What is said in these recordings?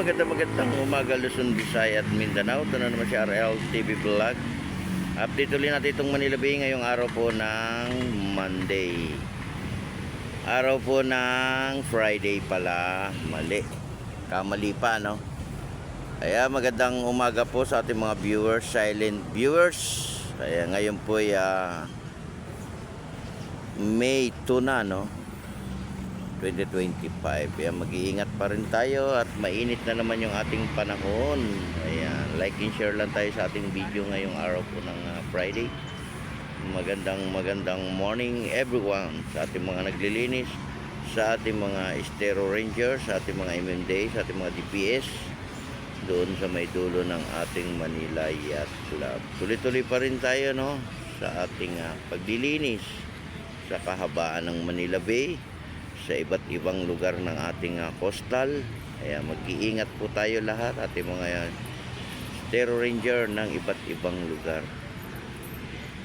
magandang umaga Luzon, Visayas at Mindanao. Ito na naman si RL TV Vlog. Update ulit natin itong Manila Bay ngayong araw po ng Monday. Araw po ng Friday pala. Mali. Kamali pa, no? Kaya magandang umaga po sa ating mga viewers, silent viewers. Kaya ngayon po ay May 2 na, no? 2025. Kaya mag-iingat pa rin tayo at mainit na naman yung ating panahon. Ayan, like and share lang tayo sa ating video ngayong araw po ng Friday. Magandang morning everyone, sa ating mga naglilinis, sa ating mga Estero Rangers, sa ating mga MMDA, sa ating mga DPS doon sa may dulo ng ating Manila Yacht Club. Tuloy-tuloy pa rin tayo, no, sa ating paglilinis sa kahabaan ng Manila Bay, sa iba't ibang lugar ng ating coastal. Kaya mag-iingat po tayo lahat, ating mga Estero Ranger ng iba't ibang lugar.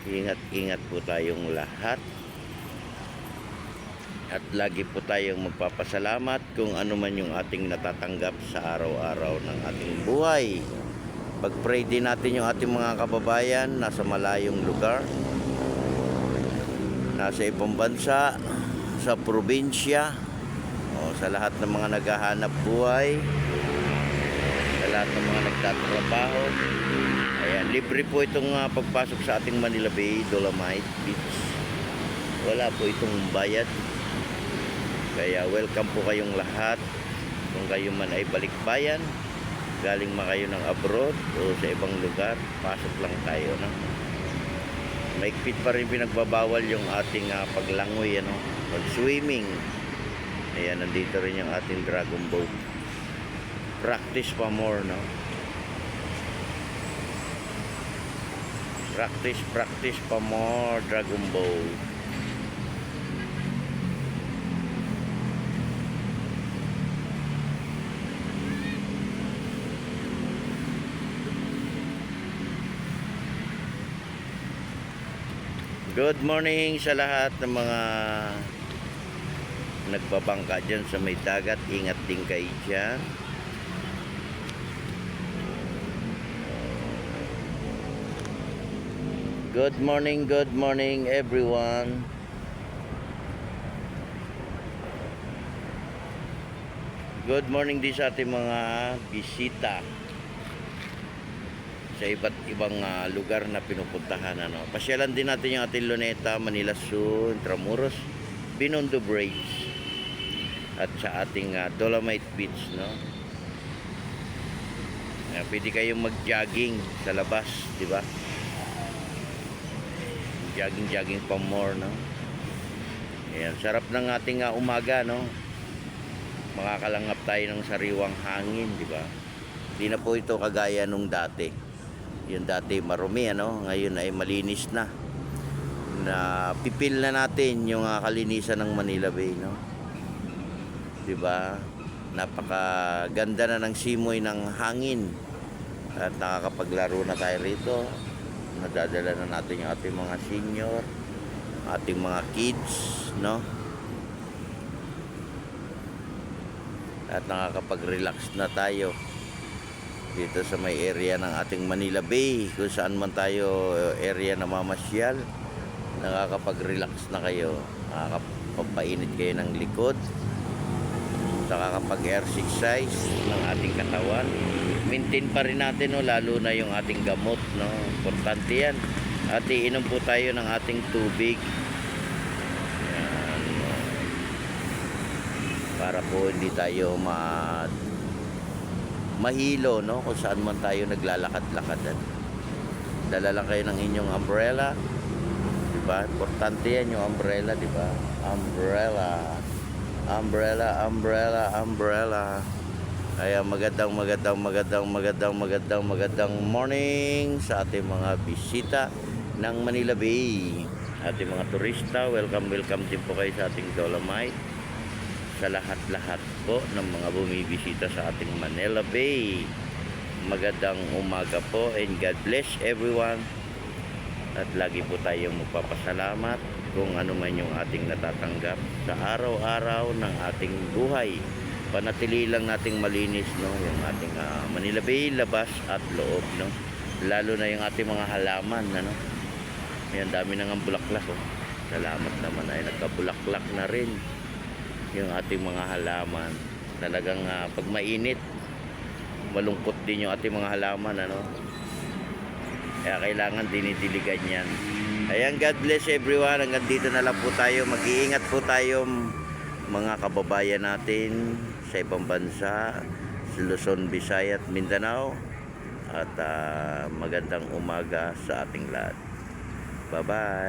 Ingat po tayong lahat at lagi po tayong magpapasalamat kung ano man yung ating natatanggap sa araw-araw ng ating buhay. Pag-pray din natin yung ating mga kababayan nasa malayong lugar, nasa ibang bansa, sa probinsya, o sa lahat ng mga naghahanap buhay, sa lahat ng mga nagtatrabaho. Ayan, libre po itong pagpasok sa ating Manila Bay, Dolomite Beach. Wala po itong bayad. Kaya welcome po kayong lahat. Kung kayo man ay balikbayan, galing man kayo ng abroad o sa ibang lugar, pasok lang tayo, no? Maigpit pa rin pinagbabawal yung ating paglangoy, ano, pag-swimming. Ayan, nandito rin yung ating dragon boat. Practice pa more, no? Practice pa more, dragon boat. Good morning sa lahat ng mga nagbabangka dyan sa may dagat. Ingat din kayo dyan. Good morning everyone. Good morning din sa ating mga bisita sa iba't ibang lugar na pinupuntahan, ano. Pasyalan din natin yung ating Luneta, Manila Zoo, Intramuros, Binondo Bridge at sa ating Dolomite Beach, no. Pwede kayong mag-jogging sa labas, di ba? Jogging pa more, no. Ayan, sarap ng ating umaga, no. Makakalangap tayo ng sariwang hangin, di ba? Hindi na po ito kagaya nung dati. Yung dati marumi, ano, ngayon ay malinis na. Pipil na natin yung kalinisan ng Manila Bay, no? Diba? Napakaganda na ng simoy ng hangin. At nakakapaglaro na tayo rito. Nadadala na natin yung ating mga senior, ating mga kids, no? At nakakapag-relax na tayo dito sa may area ng ating Manila Bay, kung saan man tayo area na mamasyal. Nakakapag-relax na kayo, nakakapapainit kayo ng likod, nakakapag-exercise ng ating katawan. Maintain pa rin natin, no, lalo na yung ating gamot, no. Importante yan. At iinom po tayo ng ating tubig. Yan, no, para po hindi tayo mahilo, no, kung saan man tayo naglalakad-lakadan. Dala lang kayo ng inyong umbrella, diba? Importante yan yung umbrella, diba? Umbrella. Kaya magandang morning sa ating mga bisita ng Manila Bay. Ating mga turista, welcome din po kayo sa ating Dolomite. Sa lahat-lahat po ng mga bumibisita sa ating Manila Bay, magandang umaga po and God bless everyone. At lagi po tayong magpapasalamat kung ano man yung ating natatanggap sa araw-araw ng ating buhay. panatili lang nating malinis, no, yung ating Manila Bay labas at loob, no, lalo na yung ating mga halaman, ano. Ayan, dami nang ang bulaklak, oh. Salamat naman ay nagkabulaklak na rin yung ating mga halaman. Talagang pag mainit, malungkot din yung ating mga halaman, ano. Kaya kailangan dinidiligan yan. Ayan, God bless everyone. Hanggang dito na lang po tayo. Mag-iingat po tayo, mga kababayan natin sa ibang bansa, sa Luzon, Visayas at Mindanao. At magandang umaga sa ating lahat. Bye-bye.